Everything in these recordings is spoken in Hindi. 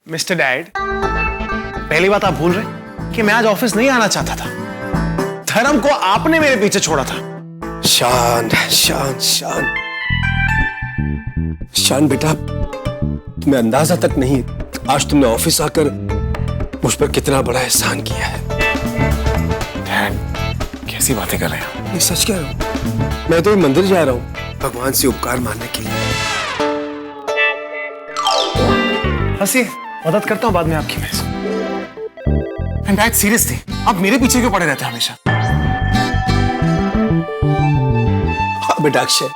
मिस्टर डैड, पहली बात आप भूल रहे कि मैं आज ऑफिस नहीं आना चाहता था। धर्म को आपने मेरे पीछे छोड़ा था। शान शान शान शान बेटा, तुम्हें अंदाजा तक नहीं आज तुमने ऑफिस आकर मुझ पर कितना बड़ा एहसान किया है। डैड, कैसी बातें कर रहे हैं? ये सच कह रहा हूं। मैं तो ये मंदिर जा रहा हूं भगवान से उपकार मानने के लिए। हंसी, मदद करता हूं बाद में आपकी मैं। एंड डैड सीरियसली, आप मेरे पीछे क्यों पड़े रहते हैं हमेशा? हाँ बेटा अक्षय,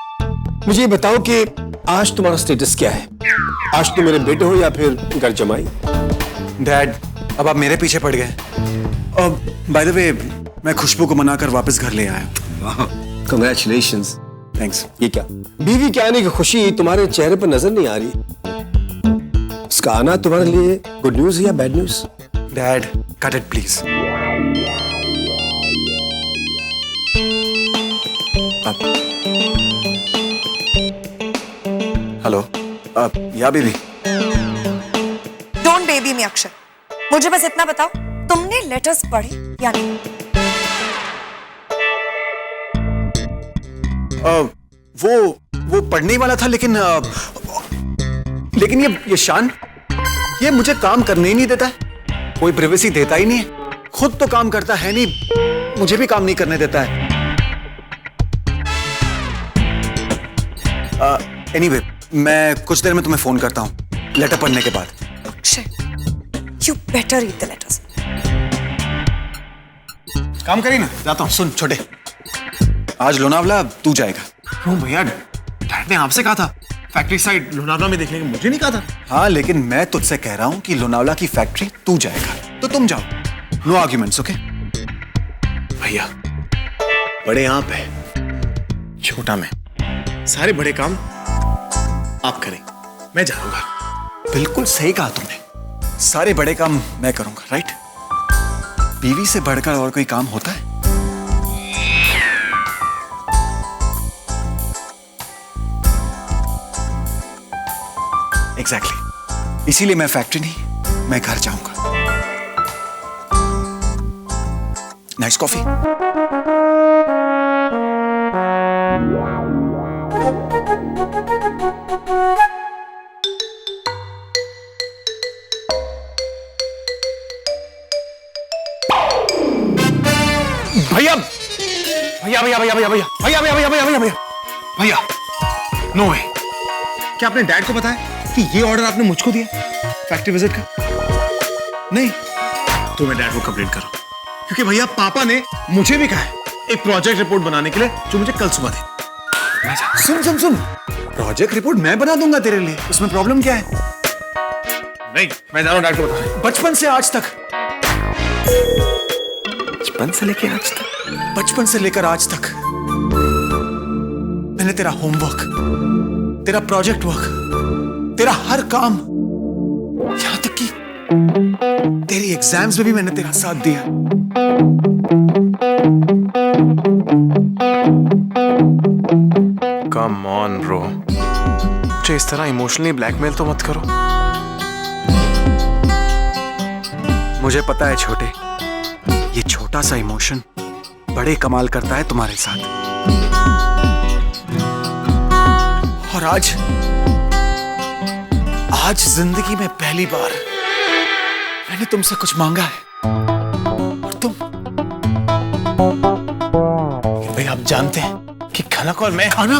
मुझे ये बताओ कि आज तुम्हारा स्टेटस क्या है? आज तुम मेरे बेटे हो या फिर घर जमाई? डैड, अब आप मेरे पीछे पड़ गए। और बाय द वे, मैं खुशबू को मनाकर वापस घर ले आया। Congratulations। थैंक्स। ये क्या, बीवी के आने की खुशी तुम्हारे चेहरे पर नजर नहीं आ रही? इसका आना तुम्हारे लिए गुड न्यूज है या bad news? Dad, cut it please. Hello, या बेबी? डोंट बेबी मी अक्षय, मुझे बस इतना बताओ, तुमने लेटर्स पढ़े या नहीं? वो पढ़ने वाला था, लेकिन ये शान, ये मुझे काम करने ही नहीं देता है। कोई प्राइवेसी देता ही नहीं है। खुद तो काम करता है नहीं, मुझे भी काम नहीं करने देता है। एनीवे, मैं कुछ देर में तुम्हें फोन करता हूँ लेटर पढ़ने के बाद। Akshay, you better read the letters. काम करिए ना, जाता हूं। सुन छोटे, आज लोनावला तू जाएगा। क्यों भैया? डैड ने आपसे कहा था फैक्ट्री साइड लोनावला में देखने के, मुझे नहीं कहा था। हाँ, लेकिन मैं तुझसे कह रहा हूं कि लोनावला की फैक्ट्री तू जाएगा, तो तुम जाओ। No arguments, okay? भैया, बड़े आप है, छोटा मैं। सारे बड़े काम आप करें, मैं जा रहा हूं। बिल्कुल सही कहा तुमने, सारे बड़े काम मैं करूंगा, राइट? बीवी से बढ़कर और कोई काम होता है? एग्जैक्टली, इसीलिए मैं फैक्ट्री नहीं, मैं घर जाऊंगा। Nice coffee. भैया भैया भैया भैया भैया भैया भैया भैया भैया भैया भैया भैया भैया, नो वे। क्या आपने डैड को बताया कि ये ऑर्डर आपने मुझको दिया फैक्ट्री विजिट का? नहीं तो मैं डैड को कंप्लेंट कर रहा हूं, क्योंकि भैया पापा ने मुझे भी कहा है एक प्रोजेक्ट रिपोर्ट बनाने के लिए, जो मुझे कल सुबह दे। सुन सुन सुन, प्रोजेक्ट रिपोर्ट मैं बना दूंगा तेरे लिए, उसमें प्रॉब्लम क्या है? नहीं, मैं जा रहा हूं डैड को बताने। बचपन से आज तक, बचपन से लेकर आज तक, बचपन से लेकर आज तक मैंने तेरा होमवर्क, तेरा प्रोजेक्ट वर्क, तेरा हर काम, यहां तक कि तेरी एग्जाम्स में भी मैंने तेरा साथ दिया। कम ऑन ब्रो, मुझे इस तरह इमोशनली ब्लैकमेल तो मत करो। मुझे पता है छोटे, ये छोटा सा इमोशन बड़े कमाल करता है तुम्हारे साथ। और आज जिंदगी में पहली बार मैंने तुमसे कुछ मांगा है, और तुम, भाई आप जानते हैं कि खनक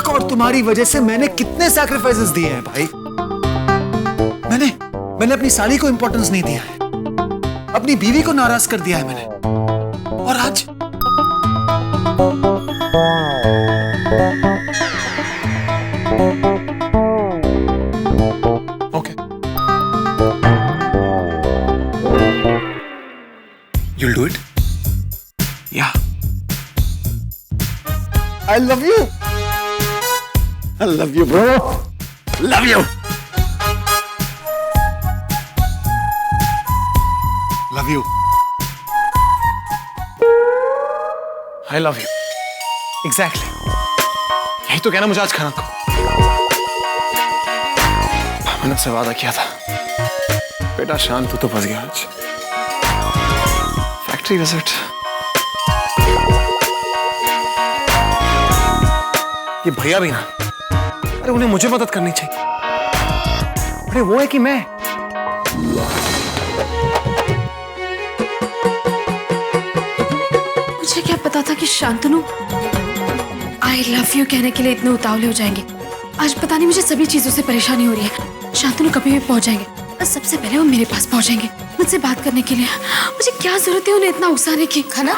और तुम्हारी वजह से मैंने कितने सैक्रिफाइसेस दिए हैं भाई। मैंने अपनी साली को इंपॉर्टेंस नहीं दिया है, अपनी बीवी को नाराज कर दिया है मैंने, और आज okay, you'll do it? Yeah. I love you. I love you, bro. Love you. Love you. I love you. Exactly. यही तो कहना मुझे आज खनक को। मैंने उससे वादा किया था बेटा शांत, तू तो फंस गया आज। फैक्ट्री विजिट, ये भैया भी ना, अरे उन्हें मुझे मदद करनी चाहिए। अरे वो है कि मैं। मुझे क्या पता था कि शांतनु आई लव यू कहने के लिए इतने उतावले हो जाएंगे। आज पता नहीं मुझे सभी चीजों से परेशानी हो रही है। शांतनु कभी भी पहुंच जाएंगे और सबसे पहले वो मेरे पास पहुंचेंगे मुझसे बात करने के लिए। मुझे क्या जरूरत है उन्हें इतना उकसाने की। खनक,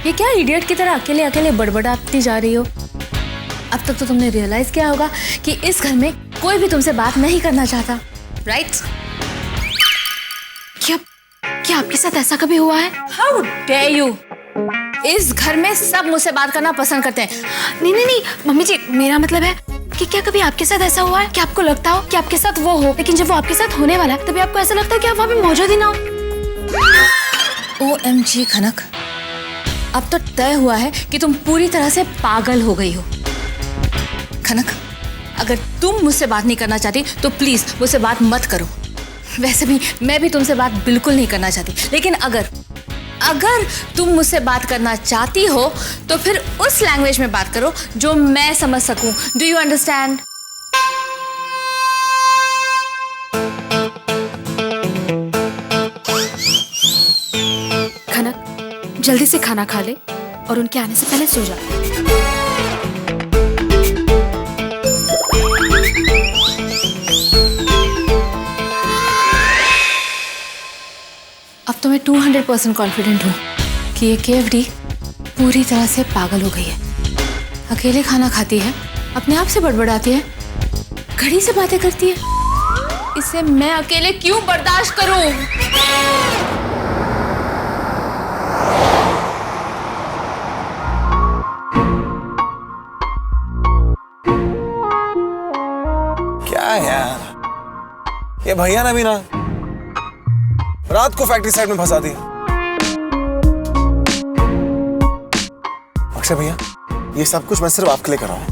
ये क्या इडियट की तरह अकेले अकेले बड़बड़ाती जा रही हो? अब तक तो तुमने रियलाइज किया होगा कि इस घर में कोई भी तुमसे बात नहीं करना चाहता, राइट? क्या आपके साथ ऐसा कभी हुआ है? How dare you! इस घर में सब मुझसे बात करना पसंद करते हैं। नहीं मम्मी जी, मेरा मतलब है कि क्या कभी आपके साथ ऐसा हुआ है कि आपको लगता हो कि आपके साथ वो हो, लेकिन जब वो आपके साथ होने वाला है तभी आपको ऐसा लगता है कि आप वहाँ पे मौजूद ही ना हो? OMG खनक, अब तो तय हुआ है कि तुम पूरी तरह से पागल हो गई हो। खनक, अगर तुम मुझसे बात नहीं करना चाहती तो प्लीज मुझसे बात मत करो। वैसे भी मैं भी तुमसे बात बिल्कुल नहीं करना चाहती, लेकिन अगर तुम मुझसे बात करना चाहती हो तो फिर उस लैंग्वेज में बात करो जो मैं समझ सकूं। Do you understand? खनक, जल्दी से खाना खा ले और उनके आने से पहले सो जा। अब तो मैं 200% कॉन्फिडेंट हूँ कि ये KFD पूरी तरह से पागल हो गई है। अकेले खाना खाती है, अपने आप से बड़बड़ाती है, घड़ी से बातें करती है। इसे मैं अकेले क्यों बर्दाश्त करूं? क्या यार, ये भैया ने भी ना रात को फैक्ट्री साइड में फंसा दिया। अक्षय भैया, ये सब कुछ मैं सिर्फ आपके लिए कर रहा हूं।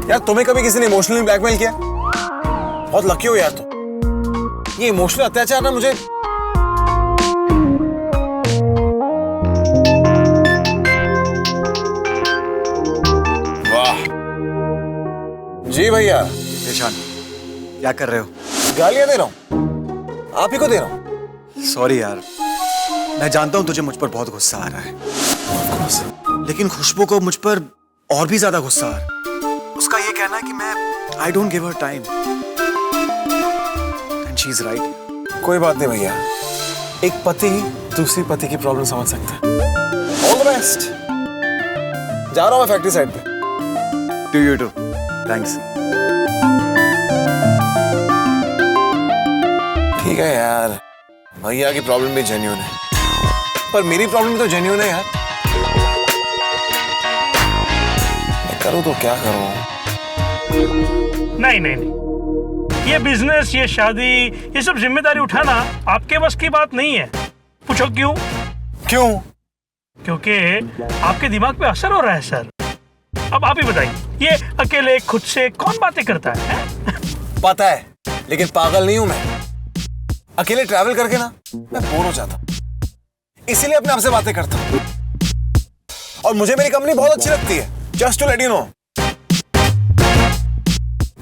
यार तुम्हें कभी किसी ने इमोशनली ब्लैकमेल किया? बहुत लकी हो यार तुम। ये इमोशनल अत्याचार ना मुझे वाह जी भैया। ईशान, क्या कर रहे हो? गालियां दे रहा हूं, आप ही को दे रहा हूं। सॉरी यार, मैं जानता हूं तुझे मुझ पर बहुत गुस्सा आ रहा है, लेकिन खुशबू को मुझ पर और भी ज्यादा गुस्सा आ रहा है। उसका ये कहना है कि मैं I don't give her time and she is right. कोई बात नहीं भैया, एक पति ही दूसरी पति की प्रॉब्लम समझ सकता है। All the best. जा रहा हूं मैं फैक्ट्री साइड पे। To you too, thanks. ठीक है यार, भैया की प्रॉब्लम भी जेन्युइन है, पर मेरी प्रॉब्लम भी तो जेन्युइन है यार। मैं करूं तो क्या करूं? नहीं, ये बिजनेस, ये शादी, ये सब जिम्मेदारी उठाना आपके बस की बात नहीं है। पूछो क्यों? क्योंकि आपके दिमाग पे असर हो रहा है सर। अब आप ही बताइए, ये अकेले खुद से कौन बातें करता है? पता है, लेकिन पागल नहीं हूं मैं। अकेले ट्रैवल करके ना मैं बोर हो जाता हूं, इसीलिए अपने आप से बातें करता हूं। और मुझे मेरी कंपनी बहुत अच्छी लगती है, just to let you know.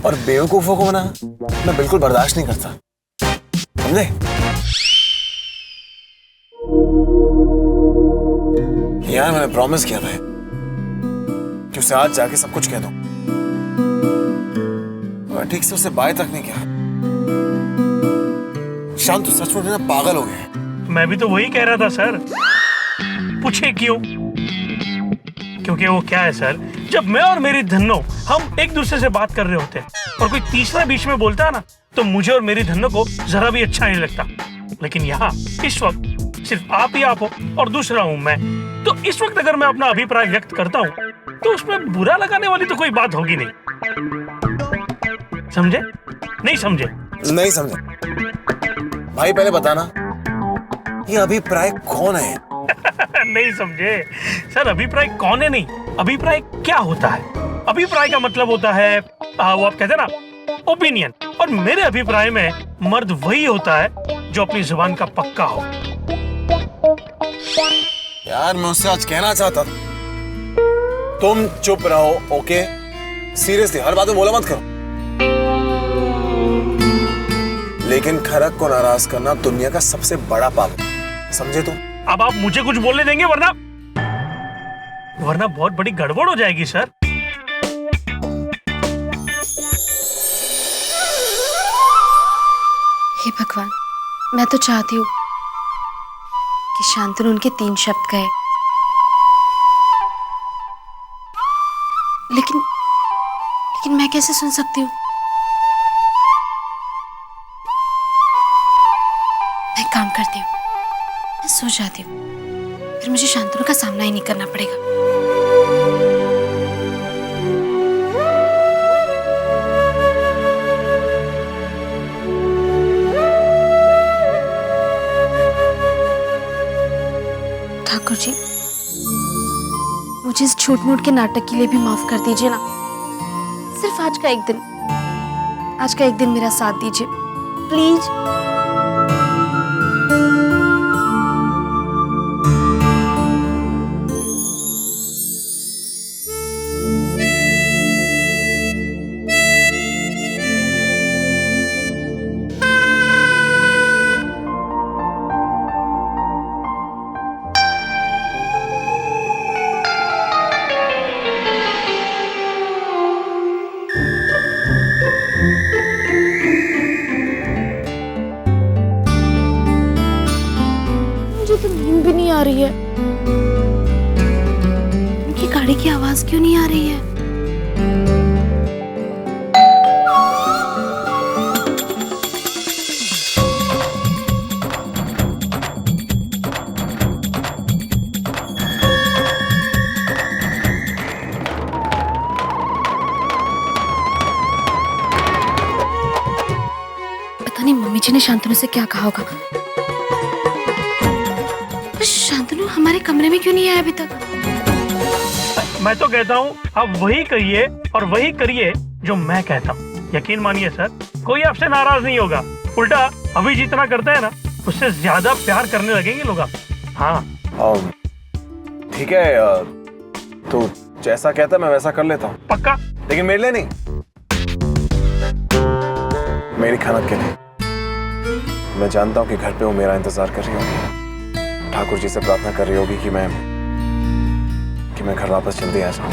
और बेवकूफों को ना मैं बिल्कुल बर्दाश्त नहीं करता, समझे? यार मैंने प्रॉमिस किया था कि उसे आज जाके सब कुछ कह दूं, और ठीक से उसे बाय तक नहीं किया। शांत तो सच में ना पागल हो गया। मैं भी तो वही कह रहा था सर। पूछे क्यों? क्योंकि वो क्या है सर, जब मैं और मेरी धन्नो हम एक दूसरे से बात कर रहे होते हैं और कोई तीसरा बीच में बोलता है ना, तो मुझे और मेरी धन्नो को जरा भी अच्छा नहीं लगता। लेकिन यहाँ इस वक्त सिर्फ आप ही आप हो और दूसरा हूं मैं। तो इस वक्त अगर मैं अपना अभिप्राय व्यक्त करता हूँ तो उसमें बुरा लगाने वाली तो कोई बात होगी नहीं। समझे? नहीं समझे? नहीं समझे भाई, पहले बताना ये अभिप्राय कौन है? नहीं समझे सर, अभिप्राय कौन है नहीं, अभिप्राय क्या होता है? अभिप्राय का मतलब होता है वो आप कहते हैं ना, ओपिनियन। और मेरे अभिप्राय में मर्द वही होता है जो अपनी जुबान का पक्का हो। यार मैं उससे आज कहना चाहता था, तुम चुप रहो, ओके? सीरियसली हर बात में बोला मत करो। लेकिन खरक को नाराज करना दुनिया का सबसे बड़ा पाप है, समझे तुम? अब आप मुझे कुछ बोलने देंगे, वरना बहुत बड़ी गड़बड़ हो जाएगी सर। हे भगवान, मैं तो चाहती हूँ कि शांतनु उनके 3 शब्द कहे, लेकिन मैं कैसे सुन सकती हूँ? मैं काम करती हूँ, मैं सो जाती हूँ, फिर मुझे शांतनु का सामना ही नहीं करना पड़ेगा। ठाकुर जी, मुझे इस छोट मोट के नाटक के लिए भी माफ कर दीजिए ना। सिर्फ आज का एक दिन मेरा साथ दीजिए प्लीज। भी नहीं आ रही है, उनकी गाड़ी की आवाज क्यों नहीं आ रही है? पता नहीं मम्मी जी ने शांतनु से क्या कहा होगा। शांतनु हमारे कमरे में क्यों नहीं आया अभी तक? मैं तो कहता हूँ आप वही कहिए और वही करिए जो मैं कहता हूँ। यकीन मानिए सर, कोई आपसे नाराज नहीं होगा। उल्टा अभी जितना करते हैं ना, उससे ज्यादा प्यार करने लगेंगे लोग आप। हाँ ठीक है, तो जैसा कहता मैं वैसा कर लेता हूँ। पक्का? लेकिन मेरे लिए नहीं, मेरी खनक के लिए। मैं जानता हूँ कि घर पे वो मेरा इंतजार कर रही होगी, ठाकुर जी से प्रार्थना कर रही होगी कि मैं घर वापस जल्दी आ जाऊं।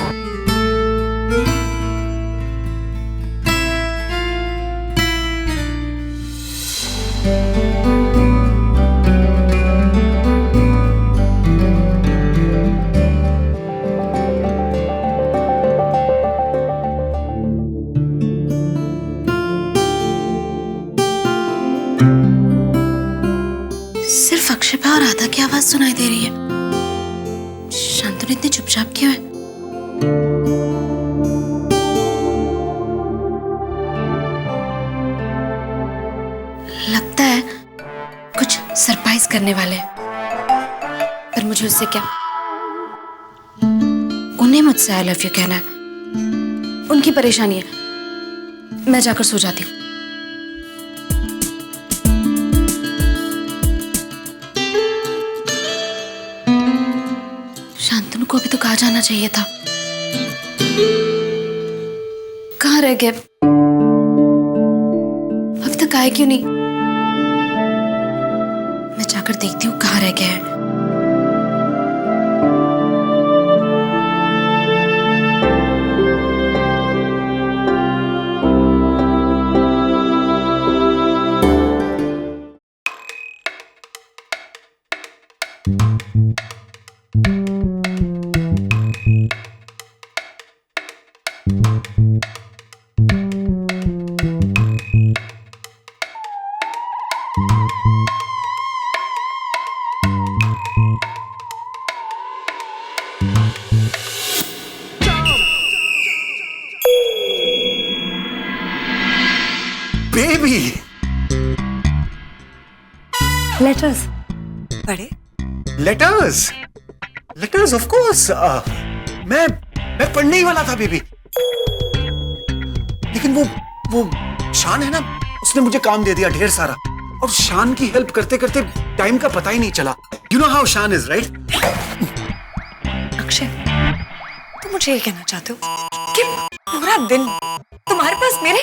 सिर्फ अक्षय और राधा की आवाज सुनाई दे रही है। शांतनु इतने चुपचाप क्यों है? लगता है कुछ सरप्राइज करने वाले हैं, पर मुझे उससे क्या? उन्हें मुझसे आई लव यू कहना है, उनकी परेशानी है। मैं जाकर सो जाती हूँ। शांतनु को अभी तो कहा जाना चाहिए था, कहाँ रह गए? अब तक आए क्यों नहीं? मैं जाकर देखती हूँ कहाँ रह गए हैं। बेबी, लेटर्स पढ़े? Letters of course. मैं पढ़ने ही वाला था बेबी, लेकिन वो शान है ना, उसने मुझे काम दे दिया ढेर सारा, और शान की हेल्प करते करते टाइम का पता ही नहीं चला। यू नो हाउ शान इज, राइट? अक्षय, तुम मुझे ये कहना चाहते हो कि पूरा दिन तुम्हारे पास मेरे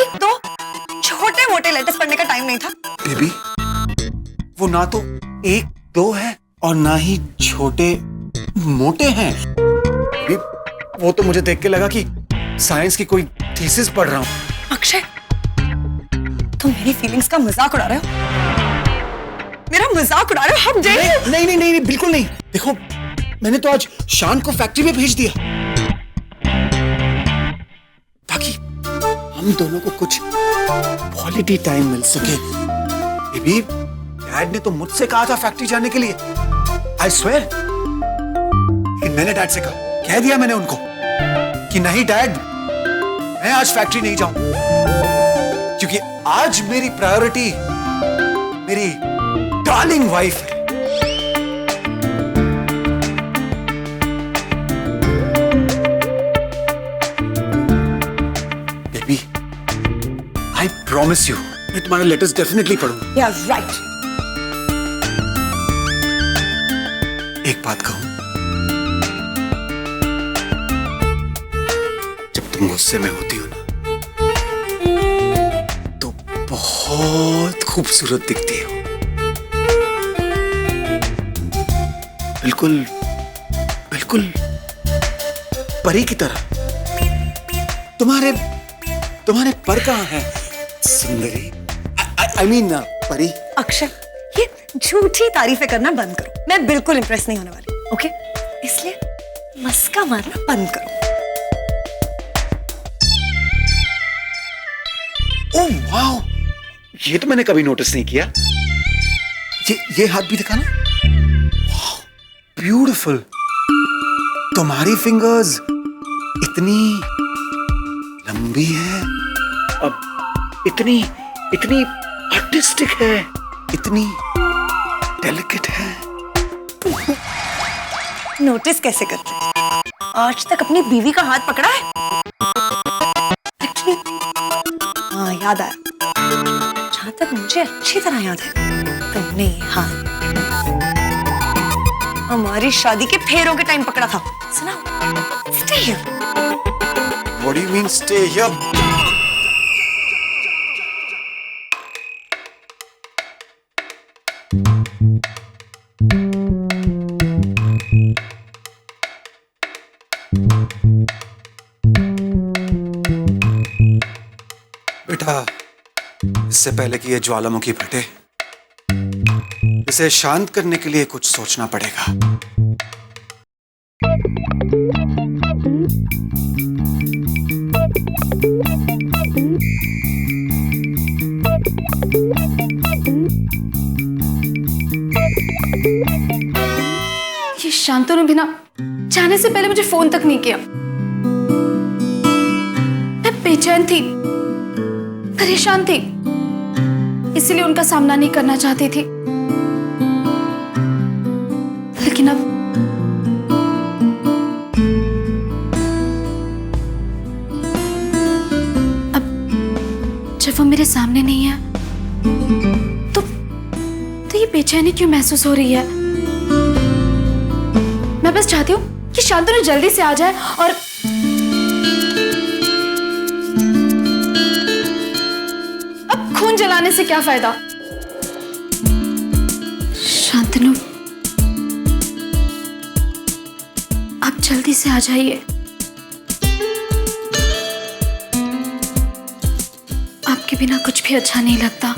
एक दो छोटे मोटे लेटर्स पढ़ने का टाइम नहीं था? बेबी, वो ना तो एक दो है और ना ही छोटे मोटे हैं। बेबी, वो तो मुझे देख के लगा कि साइंस की कोई थीसिस पढ़ रहा हूं। अक्षय, तुम मेरी फीलिंग्स का मजाक उड़ा रहे हो? मेरा मजाक उड़ा रहे हो? हम नहीं नहीं नहीं नहीं, बिल्कुल नहीं। देखो, मैंने तो आज शान को फैक्ट्री में भेज दिया ताकि हम दोनों को कुछ क्वालिटी टाइम मिल सके। बेबी, डैड ने तो मुझसे कहा था फैक्ट्री जाने के लिए, आई स्वेयर। लेकिन मैंने डैड से कह दिया मैंने उनको कि नहीं डैड, मैं आज फैक्ट्री नहीं जाऊं, क्योंकि आज मेरी प्रायोरिटी मेरी डार्लिंग वाइफ है। बेबी, आई प्रॉमिस यू, मैं तुम्हारे लेटर्स डेफिनेटली पढ़ूंगा। या राइट। एक बात कहूं, जब तुम गुस्से में होती हो ना, तो बहुत खूबसूरत दिखती हो। बिल्कुल बिल्कुल परी की तरह। तुम्हारे पर कहाँ हैं सुंदरी? आई मीन परी। अक्षय, ये झूठी तारीफें करना बंद करो। मैं बिल्कुल इंप्रेस नहीं होने वाली, ओके? इसलिए मस्का मारना बंद करो। ओह वाओ, ये तो मैंने कभी नोटिस नहीं किया। ये हाथ भी दिखाना। ब्यूटीफुल। तुम्हारी फिंगर्स इतनी लंबी है, अब इतनी आर्टिस्टिक है, इतनी डेलिकेट है। नोटिस कैसे करते? आज तक अपनी बीवी का हाथ पकड़ा है? Actually, हाँ, याद आया। जहां तक मुझे अच्छी तरह याद है, तुमने ये हाथ हमारी शादी के फेरों के टाइम पकड़ा था। सुनाओ, stay here. What do you mean stay here? बेटा, इससे पहले कि ये ज्वालामुखी फटे, इसे शांत करने के लिए कुछ सोचना पड़ेगा। ये शांतनु भी ना जाने से पहले मुझे फोन तक नहीं किया। मैं बेचैन थी, परेशान थी, इसलिए उनका सामना नहीं करना चाहती थी। लेकिन अब जब वो मेरे सामने नहीं है तो ये बेचैनी क्यों महसूस हो रही है? मैं बस चाहती हूँ कि शांतनु जल्दी से आ जाए और अब खून जलाने से क्या फायदा? शांतनु, आप जल्दी से आ जाइए। आपके बिना कुछ भी अच्छा नहीं लगता।